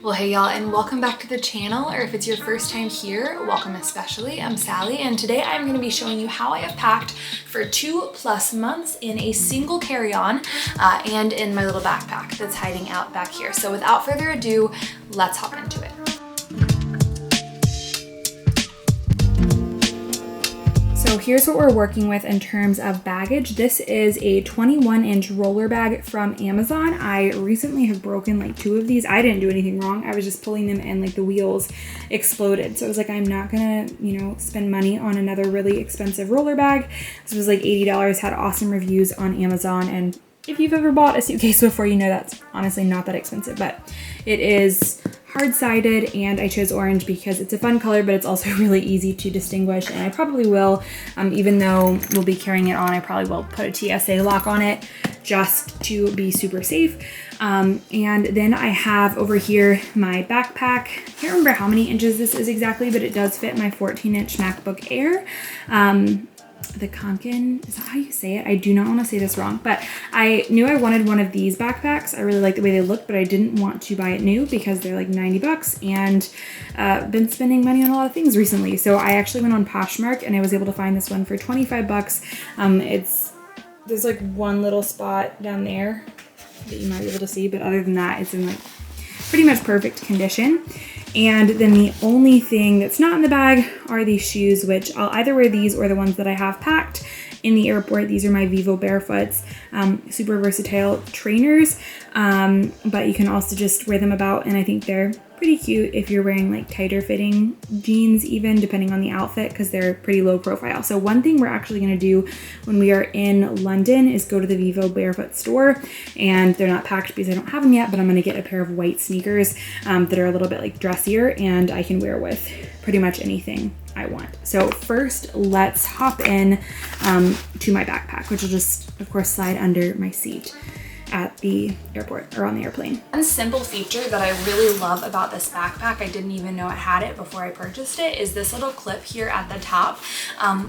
Well, hey y'all, and welcome back to the channel, or if it's your first time here, welcome especially. I'm Sally, and today I'm going to be showing you how I have packed for 2+ months in a single carry-on and in my little backpack that's hiding out back here. So without further ado, let's hop into it. So here's what we're working with in terms of baggage. This is a 21-inch roller bag from Amazon. I recently have broken like 2 of these. I didn't do anything wrong. I was just pulling them and like the wheels exploded. So I was like, I'm not gonna, spend money on another really expensive roller bag. This was like $80, had awesome reviews on Amazon. And if you've ever bought a suitcase before, you know that's honestly not that expensive, but it is hard-sided, and I chose orange because it's a fun color, but it's also really easy to distinguish, and I probably will, even though we'll be carrying it on, I probably will put a TSA lock on it just to be super safe. And then I have over here my backpack. I can't remember how many inches this is exactly, but it does fit my 14-inch MacBook Air. The Kanken, is that how you say it? I do not want to say this wrong, but I knew I wanted one of these backpacks. I really like the way they look, but I didn't want to buy it new because they're like $90, and been spending money on a lot of things recently. So I actually went on Poshmark and I was able to find this one for $25. There's like one little spot down there that you might be able to see, but other than that, it's in like pretty much perfect condition. And then the only thing that's not in the bag are these shoes, which I'll either wear these or the ones that I have packed in the airport. These are my Vivo Barefoots, super versatile trainers, but you can also just wear them about, and I think they're pretty cute if you're wearing like tighter fitting jeans, even depending on the outfit, because they're pretty low profile. So one thing we're actually going to do when we are in London is go to the Vivo Barefoot store, and they're not packed because I don't have them yet, but I'm going to get a pair of white sneakers that are a little bit like dressier, and I can wear with pretty much anything I want. So first, let's hop in to my backpack, which will just, of course, slide under my seat at the airport or on the airplane. One simple feature that I really love about this backpack, I didn't even know it had it before I purchased it, is this little clip here at the top,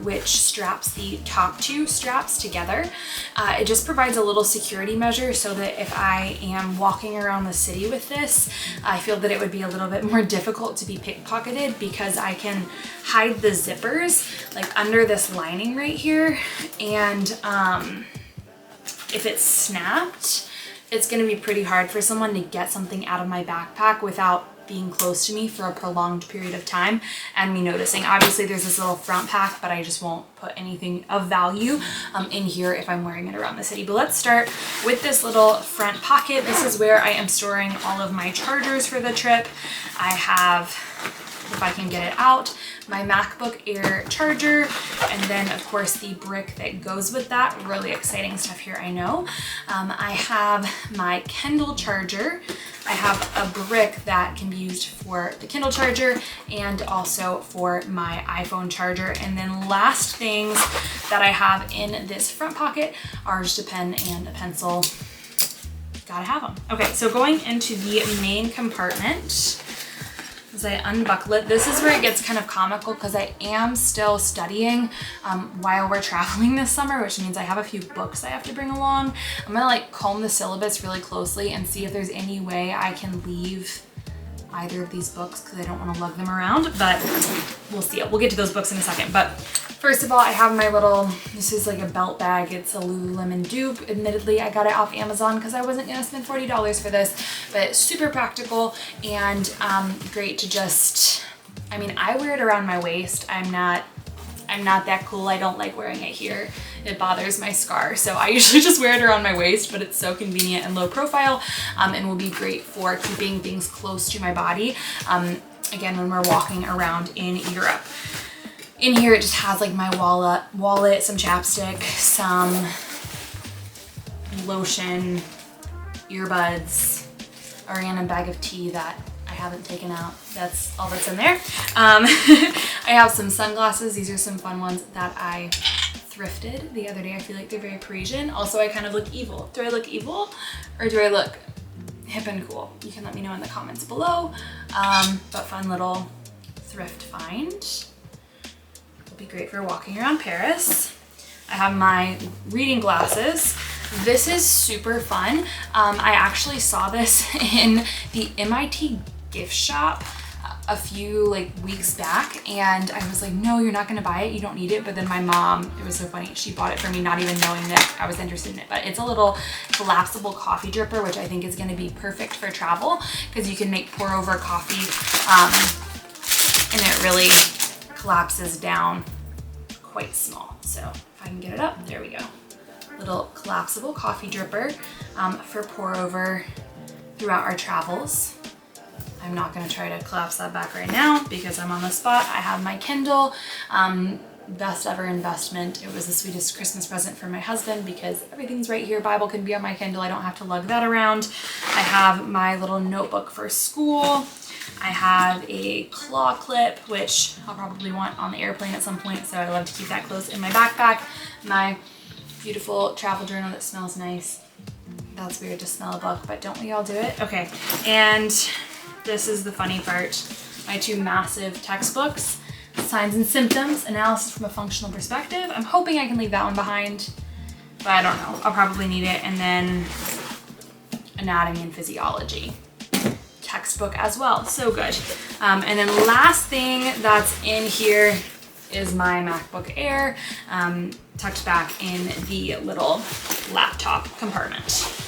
which straps the top 2 straps together. It just provides a little security measure so that if I am walking around the city with this, I feel that it would be a little bit more difficult to be pickpocketed because I can hide the zippers like under this lining right here, and if it's snapped, it's going to be pretty hard for someone to get something out of my backpack without being close to me for a prolonged period of time and me noticing. Obviously there's this little front pack, but I just won't put anything of value in here if I'm wearing it around the city. But let's start with this little front pocket. This is where I am storing all of my chargers for the trip. I have, if I can get it out, my MacBook Air charger, and then of course the brick that goes with that. Really exciting stuff here, I know. I have my Kindle charger. I have a brick that can be used for the Kindle charger and also for my iPhone charger. And then last things that I have in this front pocket are just a pen and a pencil. Gotta have them. Okay, so going into the main compartment, as I unbuckle it, this is where it gets kind of comical because I am still studying while we're traveling this summer, which means I have a few books I have to bring along. I'm gonna like comb the syllabus really closely and see if there's any way I can leave either of these books because I don't want to lug them around, but we'll see. We'll get to those books in a second. But first of all, I have my little, this is like a belt bag. It's a Lululemon dupe. Admittedly, I got it off Amazon because I wasn't gonna spend $40 for this, but super practical and great to just, I wear it around my waist. I'm not that cool. I don't like wearing it here. It bothers my scar. So I usually just wear it around my waist, but it's so convenient and low profile and will be great for keeping things close to my body. Again, when we're walking around in Europe. In here, it just has like my wallet, some chapstick, some lotion, earbuds, a random bag of tea that I haven't taken out. That's all that's in there. I have some sunglasses. These are some fun ones that I thrifted the other day. I feel like they're very Parisian. Also, I kind of look evil. Do I look evil or do I look hip and cool? You can let me know in the comments below. But fun little thrift find. Be great for walking around Paris. I have my reading glasses. This is super fun. I actually saw this in the MIT gift shop a few like weeks back, and I was like, no, you're not gonna buy it, you don't need it. But then my mom, it was so funny, she bought it for me not even knowing that I was interested in it. But it's a little collapsible coffee dripper, which I think is gonna be perfect for travel because you can make pour over coffee and it really collapses down quite small. So if I can get it up, there we go. Little collapsible coffee dripper for pour over throughout our travels. I'm not gonna try to collapse that back right now because I'm on the spot. I have my Kindle, best ever investment. It was the sweetest Christmas present for my husband because everything's right here. Bible can be on my Kindle. I don't have to lug that around. I have my little notebook for school. I have a claw clip, which I'll probably want on the airplane at some point, so I love to keep that close in my backpack. My beautiful travel journal that smells nice. That's weird to smell a book, but don't we all do it? Okay, and this is the funny part. My two massive textbooks, Signs and Symptoms, Analysis from a Functional Perspective. I'm hoping I can leave that one behind, but I don't know. I'll probably need it. And then Anatomy and Physiology textbook as well. So good. And then last thing that's in here is my MacBook Air, tucked back in the little laptop compartment.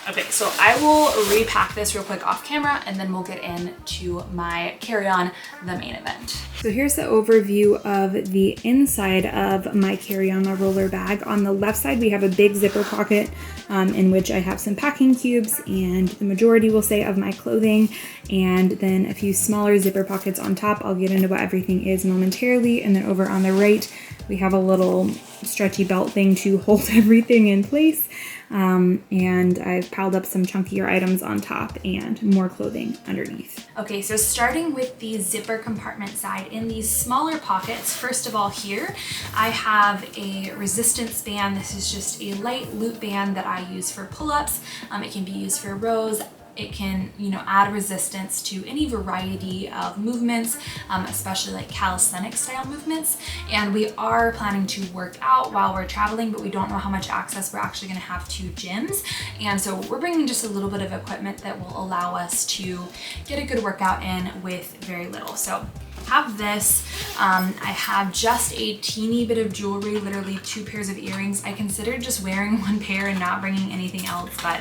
Okay, so I will repack this real quick off camera and then we'll get into my carry-on, the main event. So here's the overview of the inside of my carry-on, the roller bag. On the left side, we have a big zipper pocket in which I have some packing cubes and the majority, will say, of my clothing, and then a few smaller zipper pockets on top. I'll get into what everything is momentarily. And then over on the right, we have a little stretchy belt thing to hold everything in place. And I've piled up some chunkier items on top and more clothing underneath. Okay, so starting with the zipper compartment side, in these smaller pockets, first of all here, I have a resistance band. This is just a light loop band that I use for pull-ups. It can be used for rows. It can, add resistance to any variety of movements, especially like calisthenic style movements. And we are planning to work out while we're traveling, but we don't know how much access we're actually gonna have to gyms. And so we're bringing just a little bit of equipment that will allow us to get a good workout in with very little. So have this. I have just a teeny bit of jewelry, literally 2 pairs of earrings. I considered just wearing 1 pair and not bringing anything else, but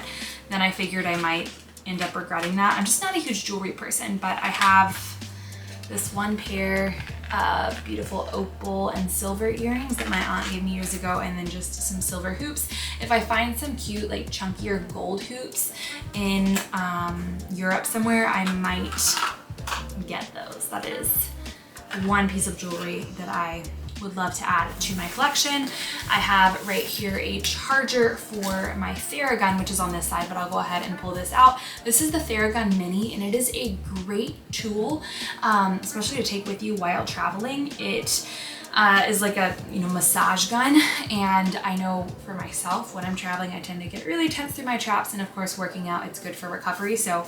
then I figured I might end up regretting that. I'm just not a huge jewelry person, but I have this 1 pair of beautiful opal and silver earrings that my aunt gave me years ago, and then just some silver hoops. If I find some cute, like chunkier gold hoops in Europe somewhere, I might get those. That is 1 piece of jewelry that I would love to add to my collection. I have right here a charger for my Theragun, which is on this side, but I'll go ahead and pull this out. This is the Theragun Mini, and it is a great tool, especially to take with you while traveling. It is like a massage gun, and I know for myself when I'm traveling I tend to get really tense through my traps, and of course working out, it's good for recovery. So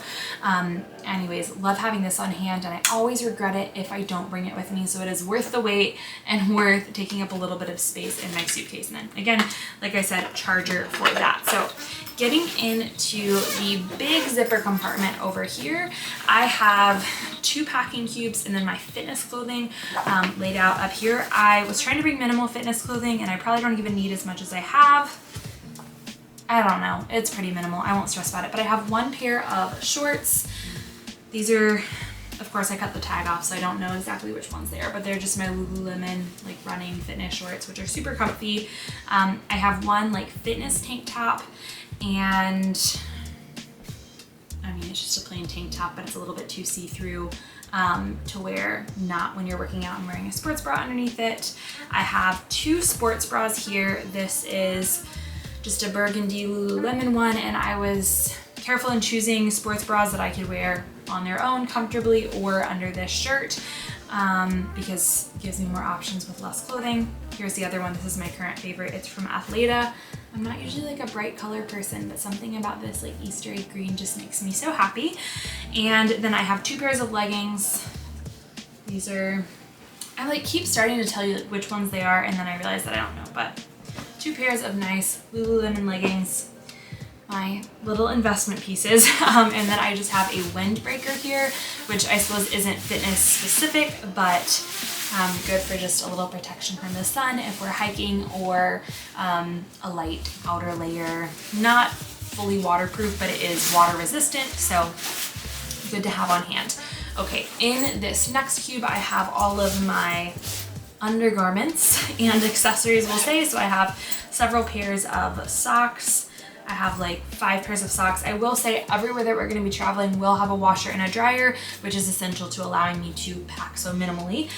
anyways, love having this on hand, and I always regret it if I don't bring it with me, so it is worth the wait and worth taking up a little bit of space in my suitcase. And then again, like I said, charger for that. So getting into the big zipper compartment over here, I have 2 packing cubes and then my fitness clothing laid out up here. I was trying to bring minimal fitness clothing, and I probably don't even need as much as I have. I don't know, it's pretty minimal. I won't stress about it, but I have 1 pair of shorts. These are, of course, I cut the tag off, so I don't know exactly which ones they are, but they're just my Lululemon like running fitness shorts, which are super comfy. I have 1 like fitness tank top, and I mean, it's just a plain tank top, but it's a little bit too see-through to wear not when you're working out and wearing a sports bra underneath it. I have 2 sports bras here. This is just a burgundy Lululemon one, and I was careful in choosing sports bras that I could wear on their own comfortably or under this shirt, because it gives me more options with less clothing. Here's the other one. This is my current favorite. It's from Athleta. I'm not usually like a bright color person, but something about this like Easter egg green just makes me so happy. And then I have 2 pairs of leggings. These are, I like keep starting to tell you like which ones they are, and then I realize that I don't know, but 2 pairs of nice Lululemon leggings. my little investment pieces. And then I just have a windbreaker here, which I suppose isn't fitness specific, but good for just a little protection from the sun if we're hiking, or a light outer layer. Not fully waterproof, but it is water resistant, so good to have on hand. Okay, in this next cube, I have all of my undergarments and accessories, we'll say. So I have several pairs of socks. I have like 5 pairs of socks. I will say everywhere that we're going to be traveling will have a washer and a dryer, which is essential to allowing me to pack so minimally.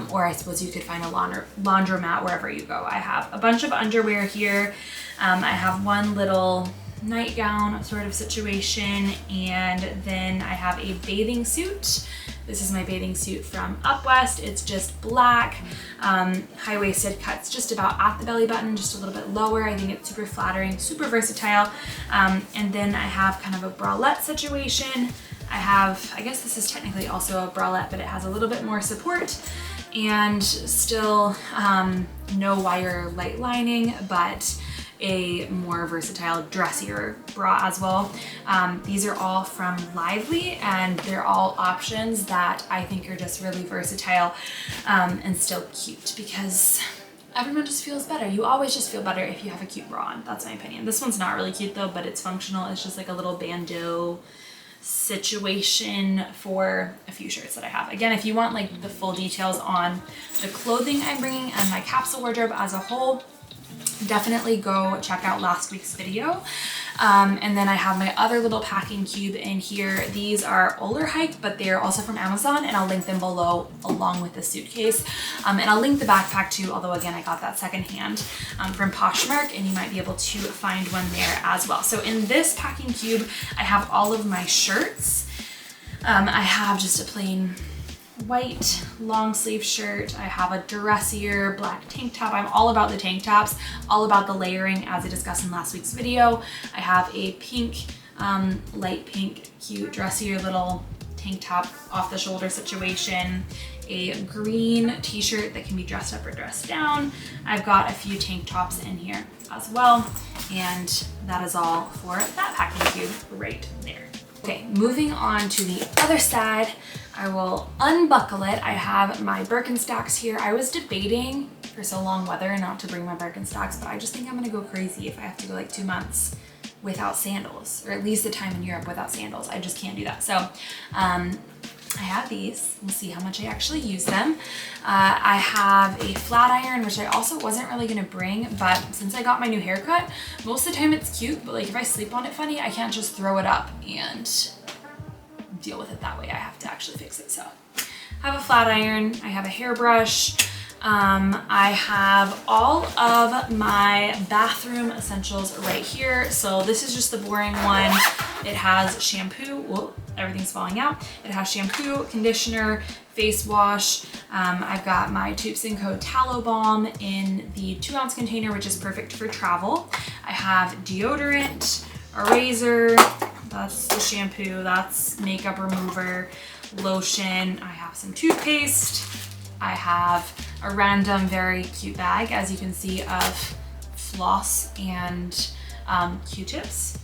Or I suppose you could find a laundromat wherever you go. I have a bunch of underwear here. I have one little nightgown sort of situation, and then I have a bathing suit. This is my bathing suit from Up West. It's just black, high-waisted, cuts just about at the belly button, just a little bit lower. I think it's super flattering, super versatile. And then I have kind of a bralette situation. I guess this is technically also a bralette, but it has a little bit more support, and still no wire light lining, but a more versatile, dressier bra as well. These are all from Lively, and they're all options that I think are just really versatile and still cute, because everyone just feels better. You always just feel better if you have a cute bra on. That's my opinion. This one's not really cute though, but it's functional. It's just like a little bandeau situation for a few shirts that I have. Again, if you want like the full details on the clothing I'm bringing and my capsule wardrobe as a whole, definitely go check out last week's video. And then I have my other little packing cube in here. These are Oler Hike, but they're also from Amazon, and I'll link them below along with the suitcase. And I'll link the backpack too, although again, I got that secondhand from Poshmark, and you might be able to find one there as well. So in this packing cube, I have all of my shirts. I have just a plain white long sleeve shirt. I have a dressier black tank top. I'm all about the tank tops, all about the layering, as I discussed in last week's video. I have a pink, light pink, cute, dressier little tank top off the shoulder situation, a green t-shirt that can be dressed up or dressed down. I've got a few tank tops in here as well, and that is all for that packing cube right there. Okay, moving on to the other side, I will unbuckle it. I have my Birkenstocks here. I was debating for so long whether or not to bring my Birkenstocks, but I just think I'm gonna go crazy if I have to go like 2 months without sandals, or at least the time in Europe without sandals. I just can't do that. So I have these. We'll see how much I actually use them. I have a flat iron, which I also wasn't really gonna bring, but since I got my new haircut, most of the time it's cute, but like if I sleep on it funny, I can't just throw it up and deal with it that way. I have to actually fix it. So I have a flat iron, I have a hairbrush, I have all of my bathroom essentials right here. So this is just the boring one. It has shampoo. Whoa, everything's falling out. It has shampoo, conditioner, face wash. I've got my Tubes & Co. Tallow Balm in the 2-ounce container, which is perfect for travel. I have deodorant, a razor, that's the shampoo, that's makeup remover, lotion. I have some toothpaste. I have a random, very cute bag, as you can see, of floss and Q-tips.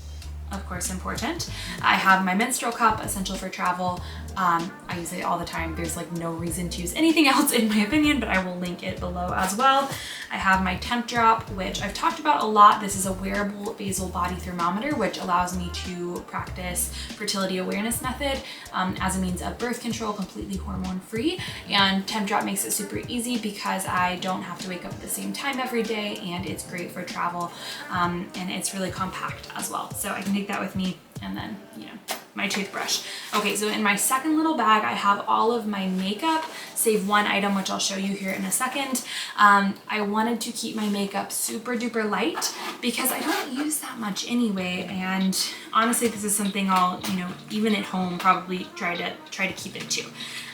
Of course, important. I have my menstrual cup, essential for travel. I use it all the time. There's like no reason to use anything else in my opinion, but I will link it below as well. I have my temp drop, which I've talked about a lot. This is a wearable basal body thermometer, which allows me to practice fertility awareness method as a means of birth control, completely hormone free. And temp drop makes it super easy because I don't have to wake up at the same time every day, and it's great for travel, and it's really compact as well. So I can take that with me, and then, you know, my toothbrush. Okay, so in my second little bag, I have all of my makeup, save one item, which I'll show you here in a second. I wanted to keep my makeup super duper light because I don't use that much anyway, and honestly, this is something I'll, you know, even at home, probably try to keep it to.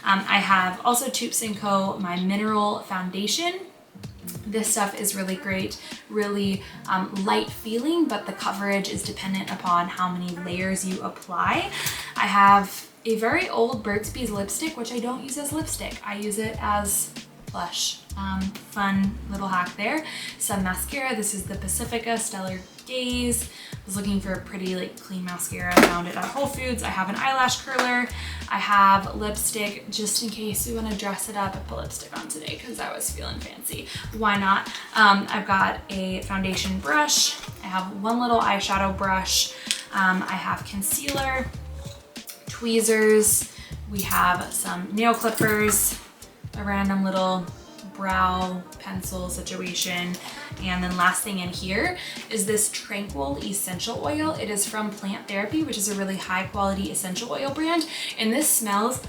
I have also Tubes & Co. my mineral foundation. This stuff is really great, really light feeling, but the coverage is dependent upon how many layers you apply. I have a very old Burt's Bees lipstick, which I don't use as lipstick. I use it as blush. Fun little hack there. Some mascara. This is the Pacifica Stellar Gaze. Was looking for a pretty like clean mascara. I found it at Whole Foods. I have an eyelash curler. I have lipstick just in case we want to dress it up. I put lipstick on today because I was feeling fancy. Why not? I've got a foundation brush. I have one little eyeshadow brush. I have concealer, tweezers. We have some nail clippers, a random little brow pencil situation. And then last thing in here is this Tranquil Essential Oil. It is from Plant Therapy, which is a really high quality essential oil brand. And this smells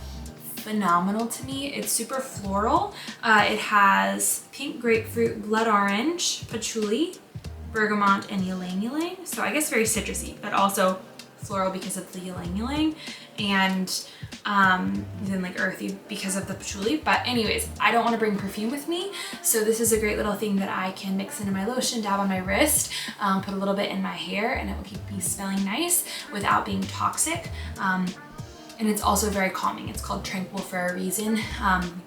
phenomenal to me. It's super floral. It has pink grapefruit, blood orange, patchouli, bergamot, and ylang ylang. So I guess very citrusy, but also floral because of the ylang ylang. And then like earthy because of the patchouli. But anyways, I don't want to bring perfume with me, so this is a great little thing that I can mix into my lotion, dab on my wrist, put a little bit in my hair, and it will keep me smelling nice without being toxic. And it's also very calming. It's called Tranquil for a reason.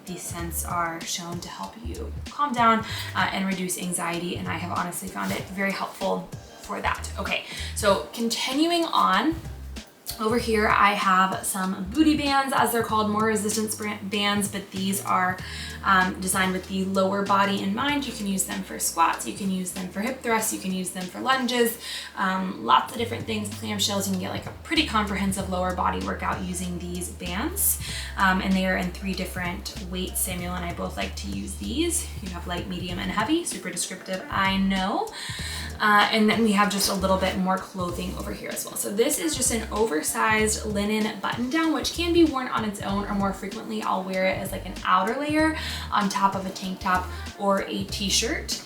These scents are shown to help you calm down and reduce anxiety, and I have honestly found it very helpful for that. Okay, so continuing on, over here I have some booty bands, as they're called, more resistance bands, but these are designed with the lower body in mind. You can use them for squats, you can use them for hip thrusts, you can use them for lunges, lots of different things, clamshells. You can get like a pretty comprehensive lower body workout using these bands. And they are in 3 different weights. Samuel and I both like to use these. You have light, medium, and heavy. Super descriptive, I know. And then we have just a little bit more clothing over here as well. So this is just an oversized linen button down, which can be worn on its own, or more frequently I'll wear it as like an outer layer on top of a tank top or a t-shirt.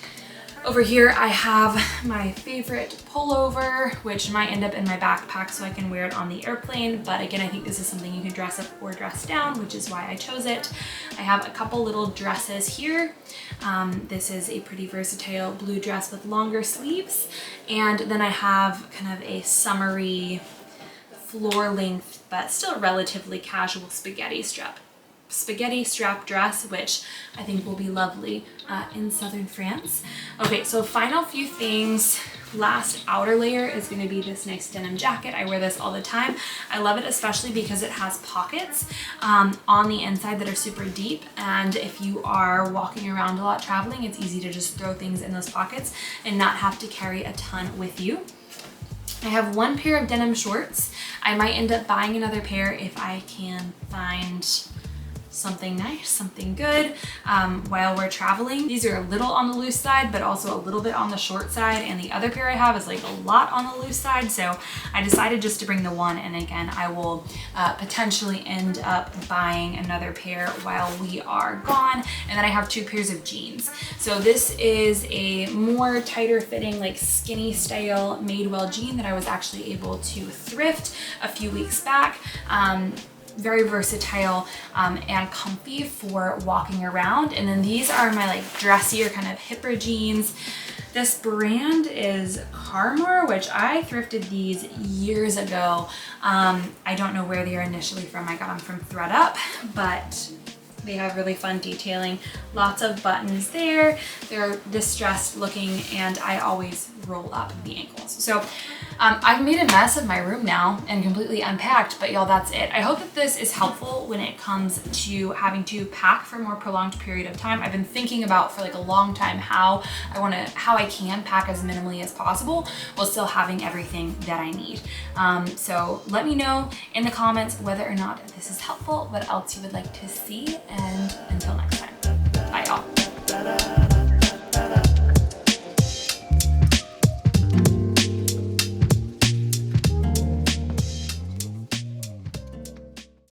Over here I have my favorite pullover, which might end up in my backpack so I can wear it on the airplane. But again, I think this is something you can dress up or dress down, which is why I chose it. I have a couple little dresses here. This is a pretty versatile blue dress with longer sleeves. And then I have kind of a summery floor length, but still relatively casual spaghetti strap dress, which I think will be lovely in southern France. Okay, so final few things. Last outer layer is going to be this nice denim jacket. I wear this all the time. I love it especially because it has pockets on the inside that are super deep, and if you are walking around a lot traveling, it's easy to just throw things in those pockets and not have to carry a ton with you. I have one pair of denim shorts. I might end up buying another pair if I can find something nice, something good while we're traveling. These are a little on the loose side, but also a little bit on the short side, and the other pair I have is like a lot on the loose side, so I decided just to bring the one, and again, I will potentially end up buying another pair while we are gone. And then I have 2 pairs of jeans. So this is a more tighter fitting, like skinny style Madewell jean that I was actually able to thrift a few weeks back. Very versatile and comfy for walking around. And then these are my like dressier kind of hipper jeans. This brand is Carmar, which I thrifted these years ago. I don't know where they are initially from. I got them from ThredUp, but they have really fun detailing, lots of buttons there. They're distressed looking, and I always roll up the ankles. So I've made a mess of my room now and completely unpacked, but y'all, that's it. I hope that this is helpful when it comes to having to pack for a more prolonged period of time. I've been thinking about for like a long time how I can pack as minimally as possible while still having everything that I need. So let me know in the comments whether or not this is helpful, what else you would like to see, and until next time.